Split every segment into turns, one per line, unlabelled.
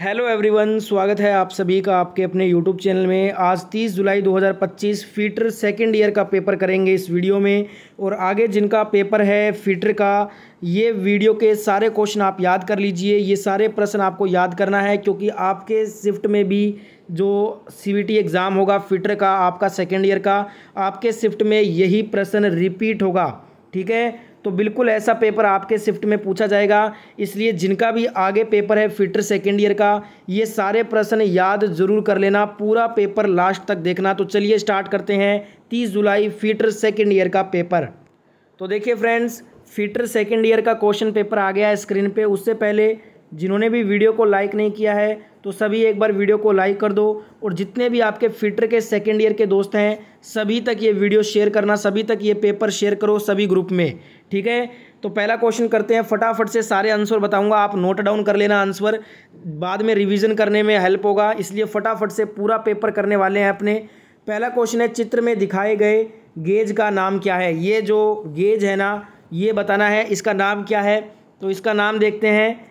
Hello everyone, स्वागत है आप सभी का आपके अपने यूट्यूब चैनल में। आज 30 जुलाई 2025 फीटर सेकंड ईयर का पेपर करेंगे इस वीडियो में। और आगे जिनका पेपर है फीटर का, ये वीडियो के सारे क्वेश्चन आप याद कर लीजिए। ये सारे प्रश्न आपको याद करना है क्योंकि आपके शिफ्ट में भी जो सीबीटी एग्ज़ाम होगा फीटर का आपका सेकेंड ईयर का, आपके शिफ्ट में यही प्रश्न रिपीट होगा। ठीक है, तो बिल्कुल ऐसा पेपर आपके शिफ्ट में पूछा जाएगा। इसलिए जिनका भी आगे पेपर है फीटर सेकेंड ईयर का, ये सारे प्रश्न याद ज़रूर कर लेना, पूरा पेपर लास्ट तक देखना। तो चलिए स्टार्ट करते हैं 30 जुलाई फीटर सेकेंड ईयर का पेपर। तो देखिए फ्रेंड्स, फीटर सेकेंड ईयर का क्वेश्चन पेपर आ गया है स्क्रीन पे। उससे पहले जिन्होंने भी वीडियो को लाइक नहीं किया है तो सभी एक बार वीडियो को लाइक कर दो, और जितने भी आपके फीटर के सेकेंड ईयर के दोस्त हैं सभी तक ये वीडियो शेयर करना, सभी तक ये पेपर शेयर करो सभी ग्रुप में। ठीक है, तो पहला क्वेश्चन करते हैं। फटाफट से सारे आंसर बताऊंगा, आप नोट डाउन कर लेना आंसर, बाद में रिवीजन करने में हेल्प होगा, इसलिए फटाफट से पूरा पेपर करने वाले हैं अपने। पहला क्वेश्चन है, चित्र में दिखाए गए गेज का नाम क्या है। ये जो गेज है ना, ये बताना है इसका नाम क्या है। तो इसका नाम देखते हैं,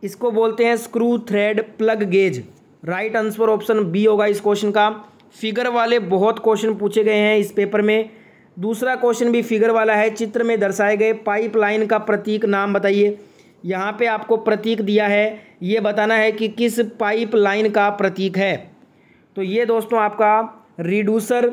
इसको बोलते हैं screw thread plug gauge. Right answer option B होगा इस क्वेश्चन का। फिगर वाले बहुत क्वेश्चन पूछे गए हैं इस पेपर में। दूसरा क्वेश्चन भी फिगर वाला है, चित्र में दर्शाए गए पाइपलाइन का प्रतीक नाम बताइए। यहाँ पे आपको प्रतीक दिया है, ये बताना है कि किस पाइपलाइन का प्रतीक है। तो ये दोस्तों आपका रिड्यूसर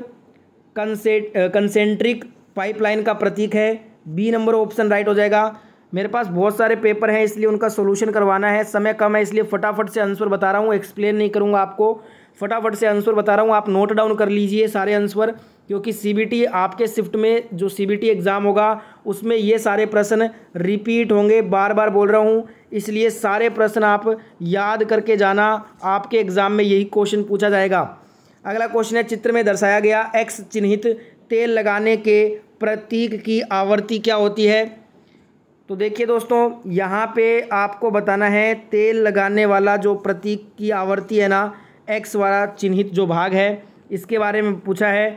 कंसेंट्रिक पाइपलाइन का प्रतीक है। बी नंबर ऑप्शन राइट हो जाएगा। मेरे पास बहुत सारे पेपर हैं इसलिए उनका सॉल्यूशन करवाना है, समय कम है इसलिए फटाफट से आंसर बता रहा हूँ, एक्सप्लेन नहीं करूँगा आपको, फटाफट से आंसर बता रहा हूँ। आप नोट डाउन कर लीजिए सारे आंसर, क्योंकि सीबीटी आपके शिफ्ट में जो सीबीटी एग्ज़ाम होगा उसमें ये सारे प्रश्न रिपीट होंगे। बार बार बोल रहा हूँ, इसलिए सारे प्रश्न आप याद करके जाना, आपके एग्ज़ाम में यही क्वेश्चन पूछा जाएगा। अगला क्वेश्चन है, चित्र में दर्शाया गया एक्स चिन्हित तेल लगाने के प्रतीक की आवृत्ति क्या होती है। तो देखिए दोस्तों, यहाँ पे आपको बताना है तेल लगाने वाला जो प्रतीक की आवृत्ति है ना, एक्स वाला चिन्हित जो भाग है, इसके बारे में पूछा है।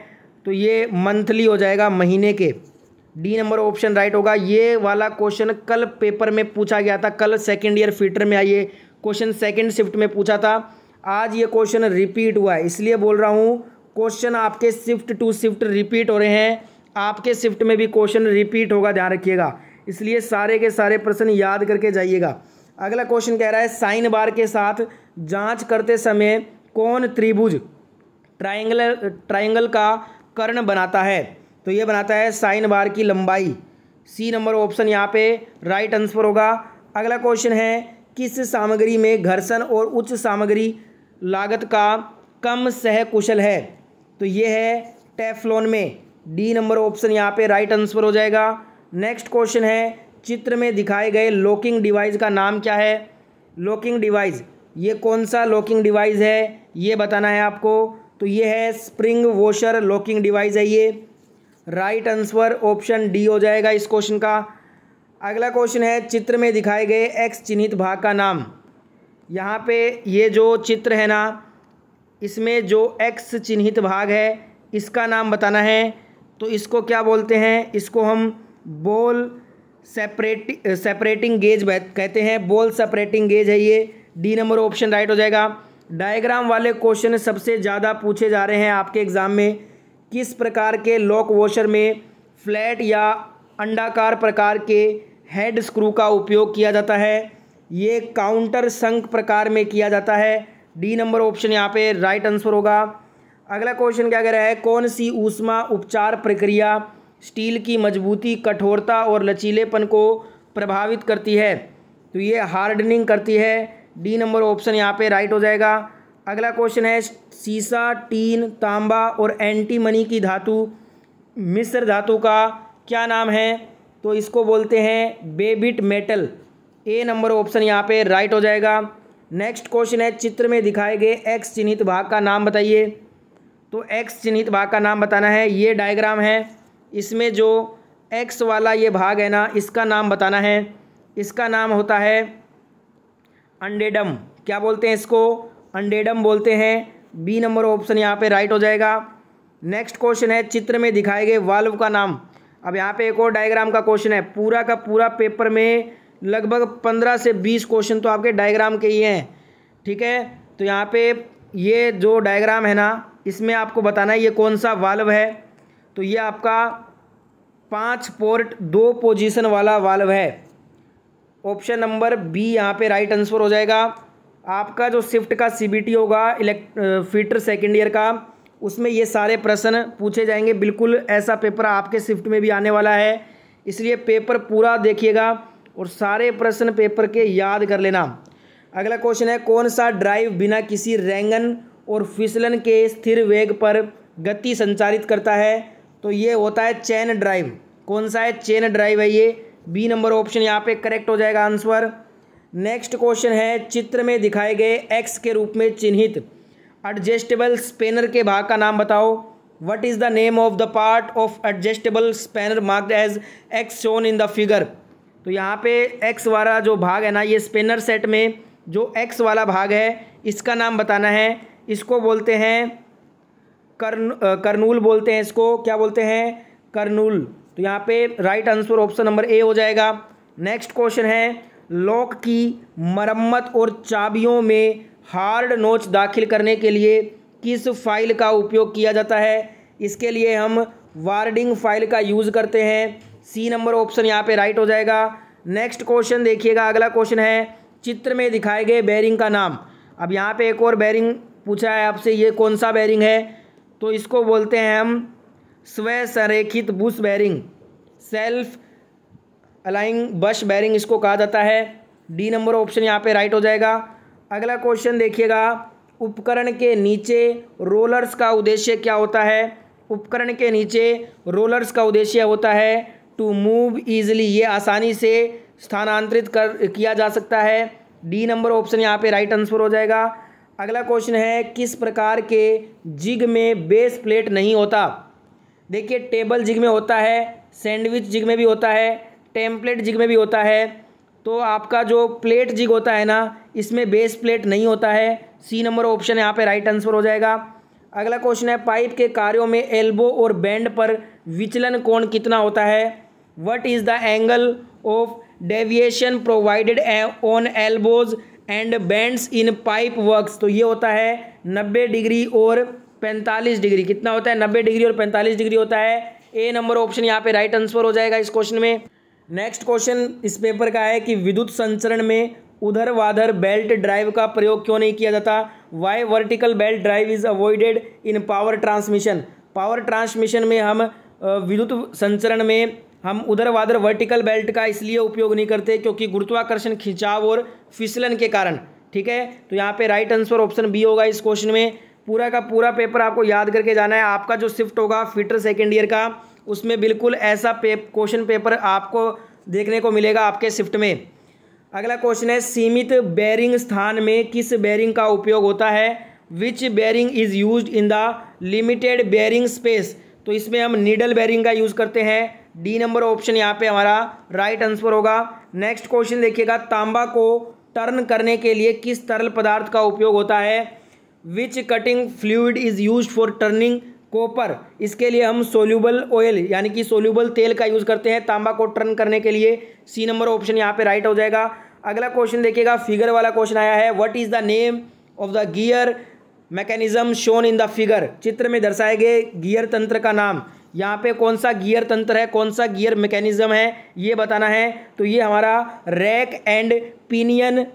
तो ये मंथली हो जाएगा, महीने के। डी नंबर ऑप्शन राइट होगा। ये वाला क्वेश्चन कल पेपर में पूछा गया था, कल सेकेंड ईयर फीटर में ये क्वेश्चन सेकेंड शिफ्ट में पूछा था। आज ये क्वेश्चन रिपीट हुआ है, इसलिए बोल रहा हूँ क्वेश्चन आपके शिफ्ट टू शिफ्ट रिपीट हो रहे हैं। आपके शिफ्ट में भी क्वेश्चन रिपीट होगा, ध्यान रखिएगा, इसलिए सारे के सारे प्रश्न याद करके जाइएगा। अगला क्वेश्चन कह रहा है, साइन बार के साथ जांच करते समय कौन त्रिभुज ट्रायंगल का कर्ण बनाता है। तो ये बनाता है साइन बार की लंबाई। सी नंबर ऑप्शन यहाँ पे राइट आंसर होगा। अगला क्वेश्चन है, किस सामग्री में घर्षण और उच्च सामग्री लागत का कम सहकुशल है। तो ये है टेफ्लॉन में। डी नंबर ऑप्शन यहाँ पे राइट आंसर हो जाएगा। नेक्स्ट क्वेश्चन है, चित्र में दिखाए गए लॉकिंग डिवाइस का नाम क्या है। लॉकिंग डिवाइस, ये कौन सा लॉकिंग डिवाइस है ये बताना है आपको। तो ये है स्प्रिंग वॉशर लॉकिंग डिवाइस है ये। राइट आंसर ऑप्शन डी हो जाएगा इस क्वेश्चन का। अगला क्वेश्चन है, चित्र में दिखाए गए एक्स चिन्हित भाग का नाम। यहाँ पे ये जो चित्र है ना, इसमें जो एक्स चिन्हित भाग है इसका नाम बताना है। तो इसको क्या बोलते हैं, इसको हम बॉल सेपरेटिंग गेज कहते हैं, बॉल सेपरेटिंग गेज है ये। डी नंबर ऑप्शन राइट हो जाएगा। डायग्राम वाले क्वेश्चन सबसे ज़्यादा पूछे जा रहे हैं आपके एग्ज़ाम में। किस प्रकार के लॉक वॉशर में फ्लैट या अंडाकार प्रकार के हेड स्क्रू का उपयोग किया जाता है। ये काउंटर शंख प्रकार में किया जाता है। डी नंबर ऑप्शन यहाँ पे राइट आंसर होगा। अगला क्वेश्चन क्या कह रहा है, कौन सी ऊष्मा उपचार प्रक्रिया स्टील की मजबूती, कठोरता और लचीलेपन को प्रभावित करती है। तो ये हार्डनिंग करती है। डी नंबर ऑप्शन यहाँ पे राइट हो जाएगा। अगला क्वेश्चन है, सीसा, टीन, तांबा और एंटीमनी की धातु मिश्र धातु का क्या नाम है। तो इसको बोलते हैं बेबिट मेटल। ए नंबर ऑप्शन यहाँ पे राइट हो जाएगा। नेक्स्ट क्वेश्चन है, चित्र में दिखाए गए एक्स चिन्हित भाग का नाम बताइए। तो एक्स चिन्हित भाग का नाम बताना है। ये डायग्राम है, इसमें जो एक्स वाला ये भाग है ना, इसका नाम बताना है। इसका नाम होता है अंडेडम। क्या बोलते हैं इसको, अंडेडम बोलते हैं। बी नंबर ऑप्शन यहाँ पे राइट हो जाएगा। नेक्स्ट क्वेश्चन है, चित्र में दिखाए गए वाल्व का नाम। अब यहाँ पे एक और डायग्राम का क्वेश्चन है। पूरा का पूरा पेपर में लगभग 15 से 20 क्वेश्चन तो आपके डायग्राम के ही हैं। ठीक है। तो यहाँ पे ये जो डायग्राम है ना, इसमें आपको बताना है ये कौन सा वाल्व है। तो ये आपका 5 पोर्ट 2 पोजीशन वाला वाल्व है। ऑप्शन नंबर बी यहाँ पे राइट आंसर हो जाएगा। आपका जो शिफ्ट का सीबीटी होगा फीटर सेकेंड ईयर का, उसमें ये सारे प्रश्न पूछे जाएंगे। बिल्कुल ऐसा पेपर आपके शिफ्ट में भी आने वाला है, इसलिए पेपर पूरा देखिएगा और सारे प्रश्न पेपर के याद कर लेना। अगला क्वेश्चन है, कौन सा ड्राइव बिना किसी रेंगन और फिसलन के स्थिर वेग पर गति संचालित करता है? तो ये होता है चेन ड्राइव। कौन सा है? चेन ड्राइव है ये। बी नंबर ऑप्शन यहाँ पे करेक्ट हो जाएगा आंसर। नेक्स्ट क्वेश्चन है, चित्र में दिखाए गए एक्स के रूप में चिन्हित एडजस्टेबल स्पैनर के भाग का नाम बताओ। What is the name of the part of adjustable spanner marked as X shown in the figure? तो यहाँ पे एक्स वाला जो भाग है ना, ये स्पैनर सेट में जो एक्स वाला भाग है, इसका नाम बताना है। इसको बोलते हैं कर्नूल बोलते हैं। इसको क्या बोलते हैं? कर्नूल। तो यहाँ पे right answer option number A हो जाएगा। नेक्स्ट क्वेश्चन है, लॉक की मरम्मत और चाबियों में हार्ड नोच दाखिल करने के लिए किस फाइल का उपयोग किया जाता है? इसके लिए हम वार्डिंग फाइल का यूज़ करते हैं। सी नंबर ऑप्शन यहाँ पे राइट हो जाएगा। नेक्स्ट क्वेश्चन देखिएगा, अगला क्वेश्चन है, चित्र में दिखाए गए बेरिंग का नाम। अब यहाँ पे एक और बेरिंग पूछा है आपसे, ये कौन सा बेरिंग है? तो इसको बोलते हैं हम स्व संरेखित बुश बेरिंग, सेल्फ अलाइंग बश बेरिंग इसको कहा जाता है। डी नंबर ऑप्शन यहाँ पे राइट हो जाएगा। अगला क्वेश्चन देखिएगा, उपकरण के नीचे रोलर्स का उद्देश्य क्या होता है? उपकरण के नीचे रोलर्स का उद्देश्य होता है टू मूव ईजिली, ये आसानी से स्थानांतरित किया जा सकता है। डी नंबर ऑप्शन यहाँ पे राइट आंसर हो जाएगा। अगला क्वेश्चन है, किस प्रकार के जिग में बेस प्लेट नहीं होता? देखिए, टेबल जिग में होता है, सैंडविच जिग में भी होता है, टेम्पलेट जिग में भी होता है। तो आपका जो प्लेट जिग होता है ना, इसमें बेस प्लेट नहीं होता है। सी नंबर ऑप्शन यहाँ पे राइट आंसर हो जाएगा। अगला क्वेश्चन है, पाइप के कार्यों में एल्बो और बैंड पर विचलन कोण कितना होता है? What is the angle of deviation provided on elbows and bands in pipe works? तो ये होता है 90 डिग्री और 45 डिग्री। कितना होता है? 90 डिग्री और 45 डिग्री होता है। ए नंबर ऑप्शन यहाँ पे राइट आंसर हो जाएगा इस क्वेश्चन में। नेक्स्ट क्वेश्चन इस पेपर का है कि विद्युत संचरण में ऊर्ध्वाधर बेल्ट ड्राइव का प्रयोग क्यों नहीं किया जाता? Why vertical belt drive is avoided in power transmission? Power transmission में हम विद्युत संचरण में हम ऊर्ध्वाधर वर्टिकल बेल्ट का इसलिए उपयोग नहीं करते क्योंकि गुरुत्वाकर्षण, खिंचाव और फिसलन के कारण। ठीक है, तो यहाँ पे राइट आंसर ऑप्शन बी होगा इस क्वेश्चन में। पूरा का पूरा पेपर आपको याद करके जाना है। आपका जो शिफ्ट होगा फिटर सेकेंड ईयर का, उसमें बिल्कुल ऐसा क्वेश्चन पेपर आपको देखने को मिलेगा आपके शिफ्ट में। अगला क्वेश्चन है, सीमित बेरिंग स्थान में किस बेरिंग का उपयोग होता है? Which bearing is used in the limited bearing space? तो इसमें हम नीडल बेरिंग का यूज़ करते हैं। डी नंबर ऑप्शन यहाँ पे हमारा राइट आंसर होगा। नेक्स्ट क्वेश्चन देखिएगा, तांबा को टर्न करने के लिए किस तरल पदार्थ का उपयोग होता है? Which cutting fluid is used for turning copper? इसके लिए हम सोल्यूबल ऑयल यानी कि सोल्यूबल तेल का यूज़ करते हैं तांबा को टर्न करने के लिए। सी नंबर ऑप्शन यहाँ पे राइट हो जाएगा। अगला क्वेश्चन देखिएगा, फिगर वाला क्वेश्चन आया है, what is the name of the gear mechanism shown in the figure? चित्र में दर्शाए गए गियर तंत्र का नाम। यहाँ पे कौन सा गियर तंत्र है, कौन सा गियर मैकेनिज्म है, ये बताना है। तो ये हमारा रैक एंड पिनियन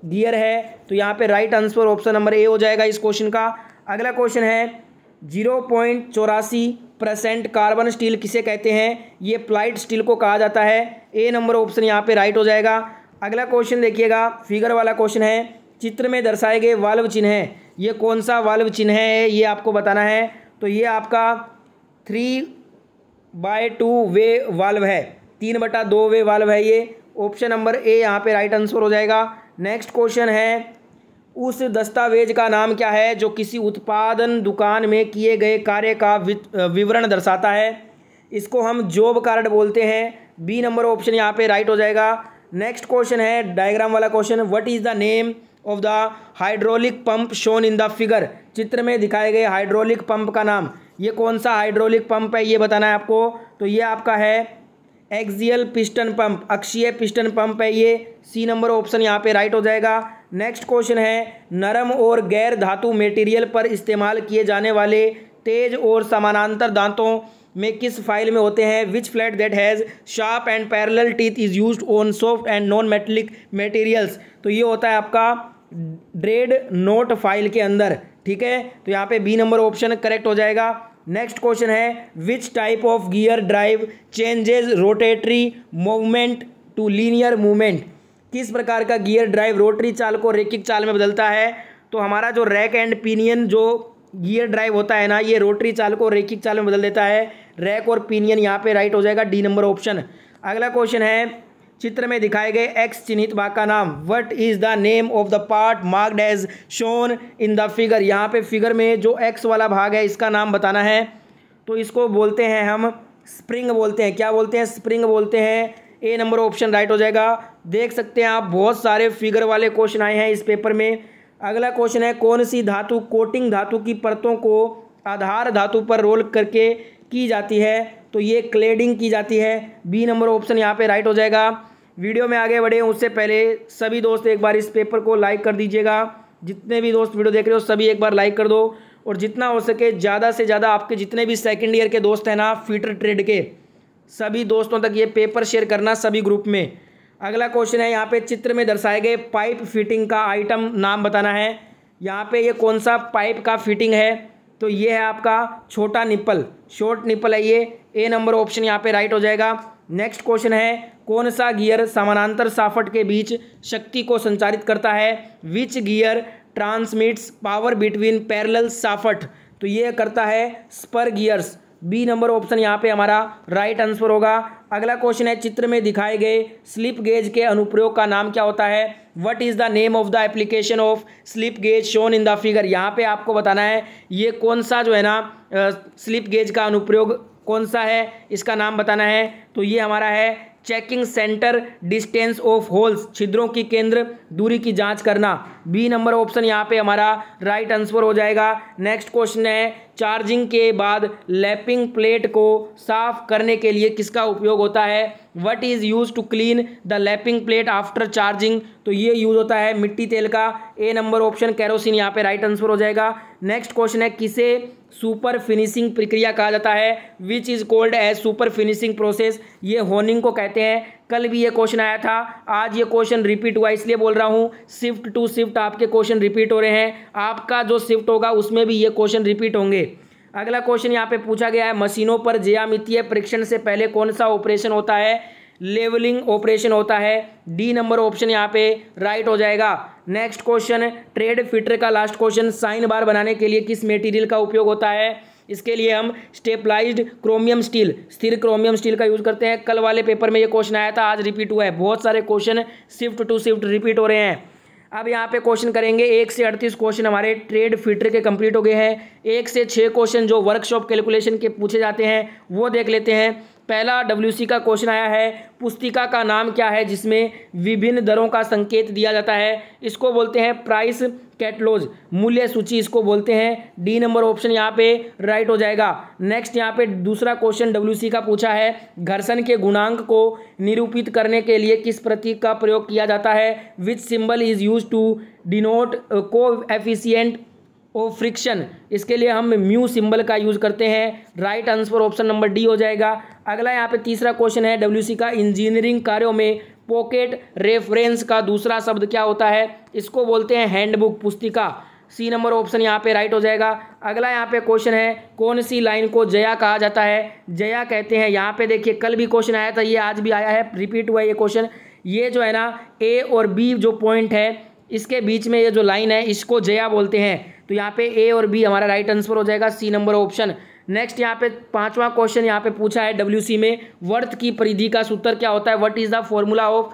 गियर है। तो यहाँ पे right answer option number A हो जाएगा इस क्वेश्चन का। अगला क्वेश्चन है, 0.84% कार्बन स्टील किसे कहते हैं? ये प्लाइड स्टील को कहा जाता है। ए नंबर ऑप्शन यहाँ पे राइट हो जाएगा। अगला क्वेश्चन देखिएगा, फिगर वाला क्वेश्चन है, चित्र में दर्शाए गए वाल्व चिन्ह है, ये कौन सा वाल्व चिन्ह है ये आपको बताना है। तो ये आपका 3/2 वे वाल्व है, 3/2 वे वाल्व है ये। ऑप्शन नंबर ए यहाँ पे राइट आंसर हो जाएगा। नेक्स्ट क्वेश्चन है, उस दस्तावेज का नाम क्या है जो किसी उत्पादन दुकान में किए गए कार्य का विवरण दर्शाता है? इसको हम जॉब कार्ड बोलते हैं। बी नंबर ऑप्शन यहाँ पे राइट हो जाएगा। नेक्स्ट क्वेश्चन है डायग्राम वाला question, what is the name of the hydraulic pump shown in the figure? चित्र में दिखाए गए हाइड्रोलिक पंप का नाम, ये कौन सा हाइड्रोलिक पंप है ये बताना है आपको। तो ये आपका है एक्सियल पिस्टन पंप, अक्षीय पिस्टन पंप है ये। सी नंबर ऑप्शन यहाँ पे राइट हो जाएगा। नेक्स्ट क्वेश्चन है नरम और गैर धातु मटेरियल पर इस्तेमाल किए जाने वाले तेज और समानांतर दांतों में किस फाइल में होते हैं। Which flat that has sharp and parallel teeth is used on soft and non metallic materials. तो ये होता है आपका ड्रेड नोट फाइल के अंदर, ठीक है। तो यहाँ पे बी नंबर ऑप्शन करेक्ट हो जाएगा। नेक्स्ट क्वेश्चन है which type of gear drive changes rotary movement to linear movement. किस प्रकार का गियर ड्राइव रोटरी चाल को रैखिक चाल में बदलता है। तो हमारा जो रैक एंड पिनियन जो गियर ड्राइव होता है ना, ये रोटरी चाल को रैखिक चाल में बदल देता है। रैक और पिनियन यहाँ पे राइट हो जाएगा, डी नंबर ऑप्शन। अगला क्वेश्चन है चित्र में दिखाए गए एक्स चिन्हित भाग का नाम। What is the name of the part marked as shown in the figure. यहाँ पे फिगर में जो एक्स वाला भाग है इसका नाम बताना है। तो इसको बोलते हैं हम स्प्रिंग बोलते हैं। क्या बोलते हैं? स्प्रिंग बोलते हैं। ए नंबर ऑप्शन राइट हो जाएगा। देख सकते हैं आप बहुत सारे फिगर वाले क्वेश्चन आए हैं इस पेपर में। अगला क्वेश्चन है कौन सी धातु कोटिंग धातु की परतों को आधार धातु पर रोल करके की जाती है। तो ये क्लेडिंग की जाती है। बी नंबर ऑप्शन यहाँ पे राइट हो जाएगा। वीडियो में आगे बढ़े उससे पहले सभी दोस्त एक बार इस पेपर को लाइक कर दीजिएगा। जितने भी दोस्त वीडियो देख रहे हो सभी एक बार लाइक कर दो, और जितना हो सके ज़्यादा से ज़्यादा आपके जितने भी सेकंड ईयर के दोस्त हैं ना फीटर ट्रेड के, सभी दोस्तों तक ये पेपर शेयर करना सभी ग्रुप में। अगला क्वेश्चन है यहाँ पे चित्र में दर्शाए गए पाइप फिटिंग का आइटम नाम बताना है। यहाँ पे ये कौन सा पाइप का फिटिंग है। तो ये है आपका छोटा निप्पल, शॉर्ट निप्पल है ये। ए नंबर ऑप्शन यहाँ पे राइट हो जाएगा। नेक्स्ट क्वेश्चन है कौन सा गियर समानांतर शाफ्ट के बीच शक्ति को संचारित करता है। Which gear transmits power between parallel shaft. तो ये करता है spur gears. B number option यहाँ पे हमारा राइट आंसर होगा। अगला क्वेश्चन है चित्र में दिखाए गए स्लिप गेज के अनुप्रयोग का नाम क्या होता है। What is the name of the application of slip gauge shown in the figure. यहाँ पे आपको बताना है ये कौन सा जो है ना स्लिप गेज का अनुप्रयोग कौन सा है, इसका नाम बताना है। तो ये हमारा है checking centre distance of holes, छिद्रों की केंद्र दूरी की जांच करना। बी नंबर ऑप्शन यहाँ पे हमारा राइट आंसर हो जाएगा। नेक्स्ट क्वेश्चन है चार्जिंग के बाद लैपिंग प्लेट को साफ करने के लिए किसका उपयोग होता है। What is use to clean the lapping plate after charging. तो ये यूज होता है मिट्टी तेल का। ए नंबर ऑप्शन कैरोसिन यहाँ पे राइट आंसर हो जाएगा। नेक्स्ट क्वेश्चन है किसे सुपर फिनिशिंग प्रक्रिया कहा जाता है। Which is called as super finishing process. ये होनिंग को कहते हैं। कल भी ये क्वेश्चन आया था, आज ये क्वेश्चन रिपीट हुआ इसलिए बोल रहा हूँ। शिफ्ट टू शिफ्ट आपके क्वेश्चन रिपीट हो रहे हैं। आपका जो शिफ्ट होगा उसमें भी ये क्वेश्चन रिपीट होंगे। अगला क्वेश्चन यहाँ पे पूछा गया है मशीनों पर ज्यामितीय परीक्षण से पहले कौन सा ऑपरेशन होता है। लेवलिंग ऑपरेशन होता है। डी नंबर ऑप्शन यहाँ पे राइट हो जाएगा। नेक्स्ट क्वेश्चन ट्रेड फिटर का लास्ट क्वेश्चन साइन बार बनाने के लिए किस मटेरियल का उपयोग होता है। इसके लिए हम स्टेपलाइज्ड क्रोमियम स्टील, स्थिर क्रोमियम स्टील का यूज करते हैं। कल वाले पेपर में ये क्वेश्चन आया था, आज रिपीट हुआ है। बहुत सारे question shift to shift repeat हो रहे हैं। अब यहाँ पे क्वेश्चन करेंगे 1 से 38 क्वेश्चन हमारे ट्रेड फिटर के कंप्लीट हो गए हैं। 1 से 6 क्वेश्चन जो वर्कशॉप कैलकुलेशन के पूछे जाते हैं वो देख लेते हैं। पहला WC का क्वेश्चन आया है पुस्तिका का नाम क्या है जिसमें विभिन्न दरों का संकेत दिया जाता है। इसको बोलते हैं प्राइस कैटलॉग, मूल्य सूची इसको बोलते हैं। डी नंबर ऑप्शन यहाँ पे राइट हो जाएगा। नेक्स्ट यहाँ पे दूसरा क्वेश्चन WC का पूछा है घर्षण के गुणांक को निरूपित करने के लिए किस प्रतीक का प्रयोग किया जाता है। Which symbol is use to denote coefficient of friction. इसके लिए हम म्यू सिंबल का यूज करते हैं। Right answer option number D हो जाएगा। अगला यहाँ पे तीसरा क्वेश्चन है WC का इंजीनियरिंग कार्यों में पॉकेट रेफरेंस का दूसरा शब्द क्या होता है। इसको बोलते हैं हैंडबुक, पुस्तिका। सी नंबर ऑप्शन यहाँ पे राइट हो जाएगा। अगला यहाँ पे क्वेश्चन है कौन सी लाइन को जया कहा जाता है। जया कहते हैं, यहाँ पे देखिए कल भी क्वेश्चन आया था, ये आज भी आया है, रिपीट हुआ है ये क्वेश्चन। ये जो है ना A और B जो पॉइंट है इसके बीच में ये जो लाइन है इसको जया बोलते हैं। तो यहाँ पे A और B हमारा राइट आंसर हो जाएगा, सी नंबर ऑप्शन। नेक्स्ट यहाँ पे पांचवा क्वेश्चन यहाँ पे पूछा है WC में वर्त की परिधि का सूत्र क्या होता है। What is the formula of.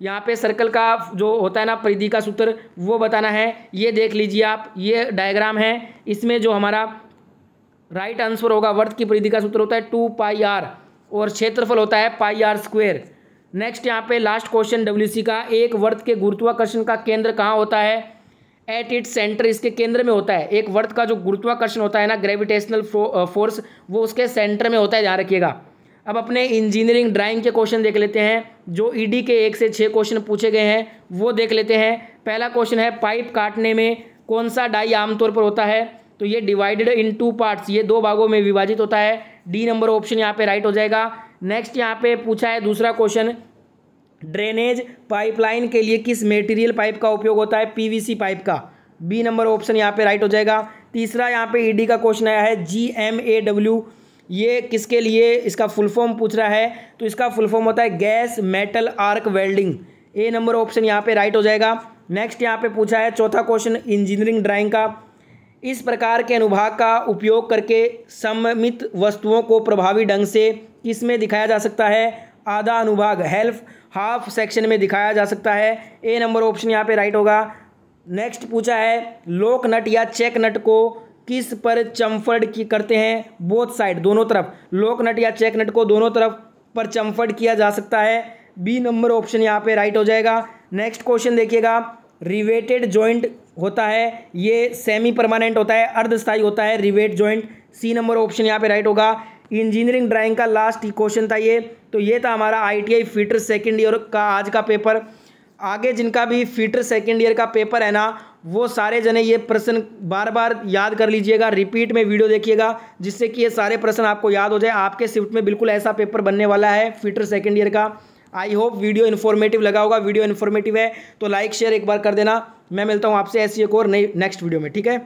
यहाँ पे सर्कल का जो होता है ना परिधि का सूत्र वो बताना है। ये देख लीजिए आप, ये डायग्राम है, इसमें जो हमारा राइट आंसर होगा वर्त की परिधि का सूत्र होता है 2πr और क्षेत्रफल होता है πr²। नेक्स्ट यहाँ पे लास्ट क्वेश्चन WC का एक वर्त के गुरुत्वाकर्षण का केंद्र कहाँ होता है। एट इट्स सेंटर, इसके केंद्र में होता है। एक वर्त का जो गुरुत्वाकर्षण होता है ना ग्रेविटेशनल फोर्स, वो उसके सेंटर में होता है, ध्यान रखिएगा। अब अपने इंजीनियरिंग ड्राइंग के क्वेश्चन देख लेते हैं जो ED के 1 से 6 क्वेश्चन पूछे गए हैं वो देख लेते हैं। पहला क्वेश्चन है पाइप काटने में कौन सा डाई आमतौर पर होता है, तो ये डिवाइडेड इन 2 पार्ट्स, ये 2 भागों में विभाजित होता है। डी नंबर ऑप्शन यहाँ पे राइट हो जाएगा। नेक्स्ट यहाँ पे पूछा है दूसरा क्वेश्चन, ड्रेनेज पाइपलाइन के लिए किस मटेरियल पाइप का उपयोग होता है, पीवीसी पाइप का। बी नंबर ऑप्शन यहाँ पे राइट हो जाएगा। तीसरा यहाँ पे ईडी का क्वेश्चन आया है GMAW, ये किसके लिए, इसका फुल फॉर्म पूछ रहा है, तो इसका फुल फॉर्म होता है गैस मेटल आर्क वेल्डिंग। ए नंबर ऑप्शन यहाँ पे राइट हो जाएगा। नेक्स्ट यहाँ पे पूछा है चौथा क्वेश्चन इंजीनियरिंग ड्राइंग का, इस प्रकार के अनुभाग का उपयोग करके सममित वस्तुओं को प्रभावी ढंग से किस में दिखाया जा सकता है, आधा अनुभाग हाफ सेक्शन में दिखाया जा सकता है। ए नंबर ऑप्शन यहाँ पे राइट होगा। नेक्स्ट पूछा है लॉक नट या चेक नट को किस पर चम्फर्ड करते हैं, बोथ साइड, दोनों तरफ। लॉक नट या चेक नट को दोनों तरफ पर चम्फर्ड किया जा सकता है। बी नंबर ऑप्शन यहाँ पे राइट हो जाएगा। नेक्स्ट क्वेश्चन देखिएगा, रिवेटेड जॉइंट होता है, ये सेमी परमानेंट होता है, अर्धस्थायी होता है rivet joint. C number option यहाँ पे राइट होगा। इंजीनियरिंग ड्राइंग का लास्ट क्वेश्चन था ये, तो ये था हमारा ITI फीटर सेकेंड ईयर का आज का पेपर। आगे जिनका भी फीटर सेकेंड ईयर का पेपर है ना, वो सारे जने ये प्रश्न बार बार याद कर लीजिएगा, रिपीट में वीडियो देखिएगा, जिससे कि ये सारे प्रश्न आपको याद हो जाए। आपके शिफ्ट में बिल्कुल ऐसा पेपर बनने वाला है फीटर सेकेंड ईयर का। आई होप वीडियो इन्फॉर्मेटिव लगा होगा। वीडियो इन्फॉर्मेटिव है तो लाइक शेयर एक बार कर देना। मैं मिलता हूँ आपसे ऐसी एक और नई नेक्स्ट वीडियो में, ठीक है।